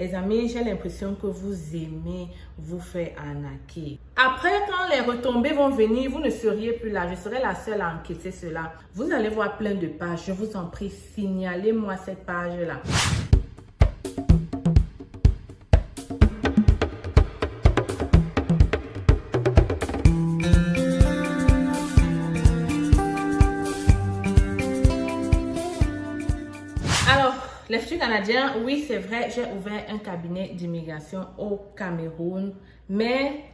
Les amis, j'ai l'impression que vous aimez vous faire arnaquer. Après, quand les retombées vont venir, vous ne seriez plus là. Je serai la seule à enquêter cela. Vous allez voir plein de pages. Je vous en prie, signalez-moi cette page-là. L'Institut canadien, oui, c'est vrai, j'ai ouvert un cabinet d'immigration au Cameroun, mais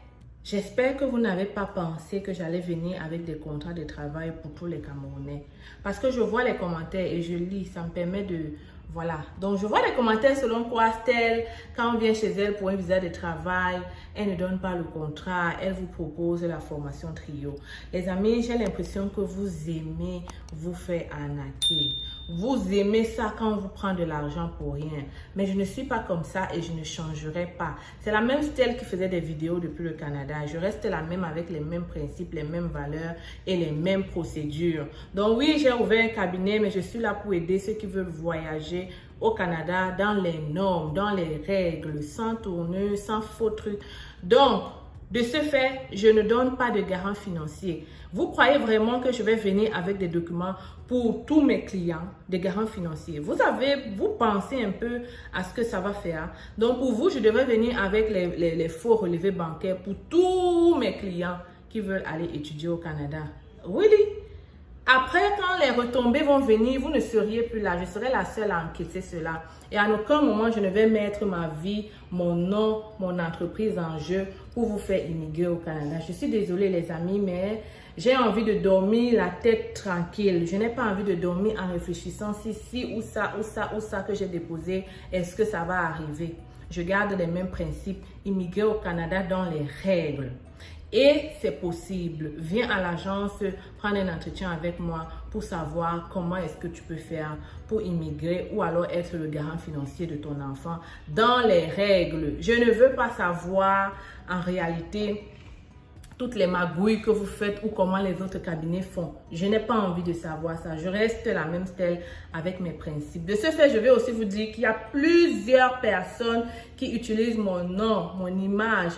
j'espère que vous n'avez pas pensé que j'allais venir avec des contrats de travail pour tous les Camerounais. Parce que je vois les commentaires et je lis, ça me permet de... Voilà, donc je vois les commentaires selon quoi Stell, quand on vient chez elle pour un visa de travail, elle ne donne pas le contrat, elle vous propose la formation trio. Les amis, j'ai l'impression que vous aimez vous faire arnaquer. Vous aimez ça quand on vous prend de l'argent pour rien. Mais je ne suis pas comme ça et je ne changerai pas. C'est la même Stell qui faisait des vidéos depuis le Canada. Je reste la même avec les mêmes principes, les mêmes valeurs et les mêmes procédures. Donc oui, j'ai ouvert un cabinet, mais je suis là pour aider ceux qui veulent voyager au Canada dans les normes, dans les règles, sans tournure, sans faux trucs. Donc, de ce fait, je ne donne pas de garant financier. Vous croyez vraiment que je vais venir avec des documents pour tous mes clients, des garants financiers? Vous pensez un peu à ce que ça va faire. Donc, pour vous, je devrais venir avec les faux relevés bancaires pour tous mes clients qui veulent aller étudier au Canada. Really? Après, quand les retombées vont venir, vous ne seriez plus là. Je serai la seule à enquêter cela. Et à aucun moment, je ne vais mettre ma vie, mon nom, mon entreprise en jeu pour vous faire immigrer au Canada. Je suis désolée les amis, mais j'ai envie de dormir la tête tranquille. Je n'ai pas envie de dormir en réfléchissant si ou ça que j'ai déposé, est-ce que ça va arriver? Je garde les mêmes principes, immigrer au Canada dans les règles. Et c'est possible. Viens à l'agence, prendre un entretien avec moi pour savoir comment est-ce que tu peux faire pour immigrer ou alors être le garant financier de ton enfant dans les règles. Je ne veux pas savoir en réalité toutes les magouilles que vous faites ou comment les autres cabinets font. Je n'ai pas envie de savoir ça. Je reste la même Stell avec mes principes. De ce fait, je vais aussi vous dire qu'il y a plusieurs personnes qui utilisent mon nom, mon image,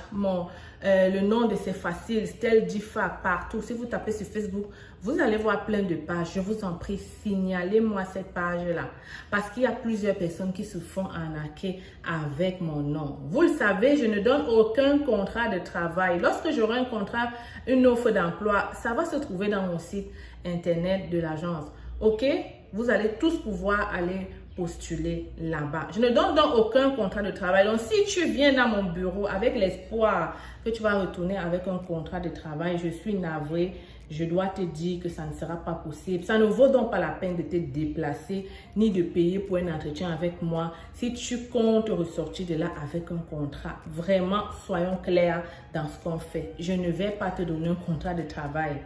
le nom de C'est Facile, Stell Difa, partout. Si vous tapez sur Facebook, vous allez voir plein de pages. Je vous en prie, signalez-moi cette page-là. Parce qu'il y a plusieurs personnes qui se font arnaquer avec mon nom. Vous le savez, je ne donne aucun contrat de travail. Lorsque j'aurai un contrat, une offre d'emploi, ça va se trouver dans mon site internet de l'agence. Ok? Vous allez tous pouvoir aller postuler là-bas. Je ne donne donc aucun contrat de travail. Donc, si tu viens dans mon bureau avec l'espoir que tu vas retourner avec un contrat de travail, je suis navrée. Je dois te dire que ça ne sera pas possible. Ça ne vaut donc pas la peine de te déplacer ni de payer pour un entretien avec moi si tu comptes ressortir de là avec un contrat. Vraiment, soyons clairs dans ce qu'on fait. Je ne vais pas te donner un contrat de travail.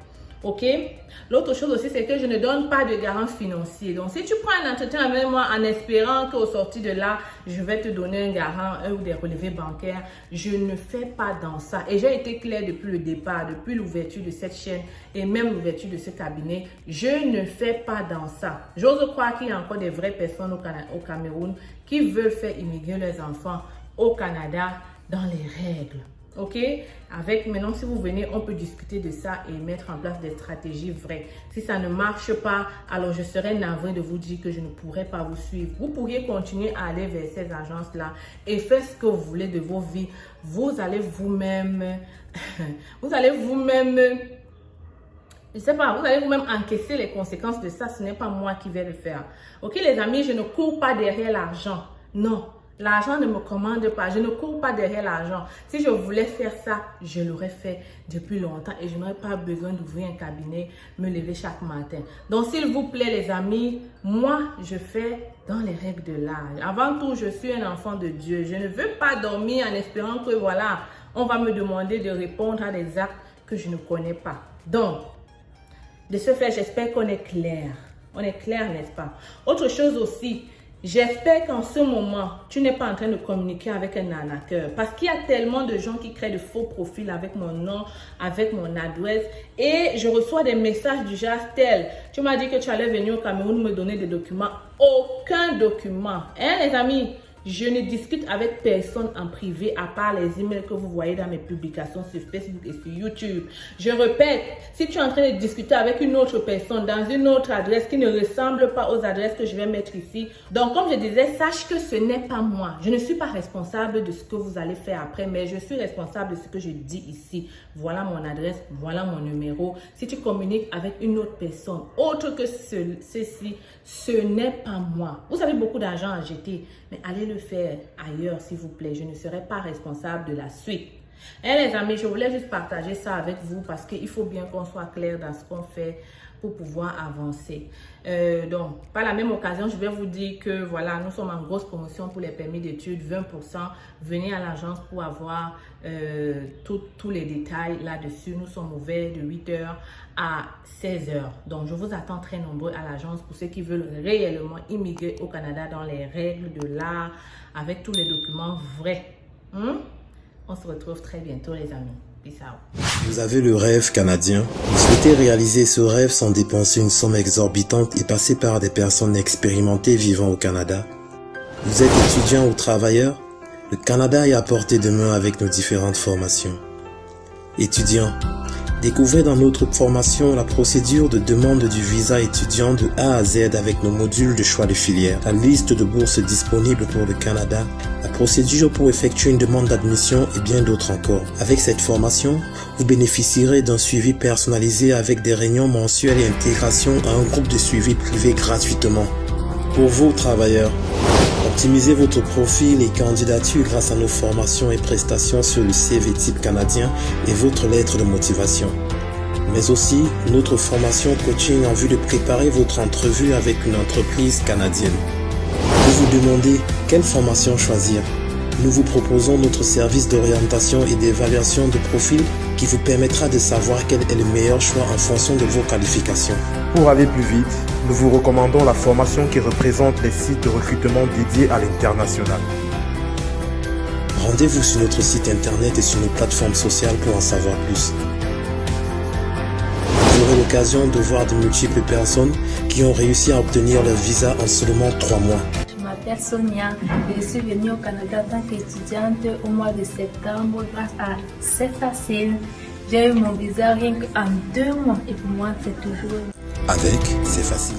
Ok? L'autre chose aussi, c'est que je ne donne pas de garant financier. Donc, si tu prends un entretien avec moi en espérant qu'au sorti de là, je vais te donner un garant ou des relevés bancaires, je ne fais pas dans ça. Et j'ai été claire depuis le départ, depuis l'ouverture de cette chaîne et même l'ouverture de ce cabinet. Je ne fais pas dans ça. J'ose croire qu'il y a encore des vraies personnes au Cameroun qui veulent faire immigrer leurs enfants au Canada dans les règles. Ok? Maintenant, si vous venez, on peut discuter de ça et mettre en place des stratégies vraies. Si ça ne marche pas, alors je serais navrée de vous dire que je ne pourrais pas vous suivre. Vous pourriez continuer à aller vers ces agences-là et faire ce que vous voulez de vos vies. Vous allez vous-même, je sais pas, vous allez vous-même encaisser les conséquences de ça. Ce n'est pas moi qui vais le faire. Ok, les amis, je ne cours pas derrière l'argent. Non. L'argent ne me commande pas. Je ne cours pas derrière l'argent. Si je voulais faire ça, je l'aurais fait depuis longtemps et je n'aurais pas besoin d'ouvrir un cabinet, me lever chaque matin. Donc, s'il vous plaît, les amis, moi, je fais dans les règles de l'art. Avant tout, je suis un enfant de Dieu. Je ne veux pas dormir en espérant que, voilà, on va me demander de répondre à des actes que je ne connais pas. Donc, de ce fait, j'espère qu'on est clair. On est clair, n'est-ce pas? Autre chose aussi, j'espère qu'en ce moment, tu n'es pas en train de communiquer avec un arnaqueur. Parce qu'il y a tellement de gens qui créent de faux profils avec mon nom, avec mon adresse. Et je reçois des messages du genre tel. Tu m'as dit que tu allais venir au Cameroun me donner des documents. Aucun document. Hein, les amis? Je ne discute avec personne en privé à part les emails que vous voyez dans mes publications sur Facebook et sur YouTube. Je répète, si tu es en train de discuter avec une autre personne dans une autre adresse qui ne ressemble pas aux adresses que je vais mettre ici, donc comme je disais, sache que ce n'est pas moi. Je ne suis pas responsable de ce que vous allez faire après, mais je suis responsable de ce que je dis ici. Voilà mon adresse, voilà mon numéro. Si tu communiques avec une autre personne autre que ceci, ce n'est pas moi. Vous avez beaucoup d'argent à jeter, mais allez le faire ailleurs s'il vous plaît. Je ne serai pas responsable de la suite. Et les amis, je voulais juste partager ça avec vous parce qu'il faut bien qu'on soit clair dans ce qu'on fait pour pouvoir avancer. Donc, par la même occasion, je vais vous dire que voilà, nous sommes en grosse promotion pour les permis d'études, 20%. Venez à l'agence pour avoir tous les détails là-dessus. Nous sommes ouverts de 8h à 16h. Donc, je vous attends très nombreux à l'agence pour ceux qui veulent réellement immigrer au Canada dans les règles de l'art, avec tous les documents vrais. On se retrouve très bientôt, les amis. Peace out. Vous avez le rêve canadien. Vous souhaitez réaliser ce rêve sans dépenser une somme exorbitante et passer par des personnes expérimentées vivant au Canada. Vous êtes étudiant ou travailleur? Le Canada est à portée de main avec nos différentes formations. Étudiant, découvrez dans notre formation la procédure de demande du visa étudiant de A à Z avec nos modules de choix de filière, la liste de bourses disponibles pour le Canada, la procédure pour effectuer une demande d'admission et bien d'autres encore. Avec cette formation, vous bénéficierez d'un suivi personnalisé avec des réunions mensuelles et intégration à un groupe de suivi privé gratuitement. Pour vous, travailleurs, optimisez votre profil et candidature grâce à nos formations et prestations sur le CV type canadien et votre lettre de motivation. Mais aussi notre formation coaching en vue de préparer votre entrevue avec une entreprise canadienne. Vous vous demandez quelle formation choisir? Nous vous proposons notre service d'orientation et d'évaluation de profil qui vous permettra de savoir quel est le meilleur choix en fonction de vos qualifications. Pour aller plus vite, nous vous recommandons la formation qui représente les sites de recrutement dédiés à l'international. Rendez-vous sur notre site internet et sur nos plateformes sociales pour en savoir plus. Vous aurez l'occasion de voir de multiples personnes qui ont réussi à obtenir leur visa en seulement 3 mois. Je m'appelle Sonia et je suis venue au Canada en tant qu'étudiante au mois de septembre grâce à C'est Facile. J'ai eu mon visa rien qu'en 2 mois et pour moi c'est toujours... Avec C'est Facile.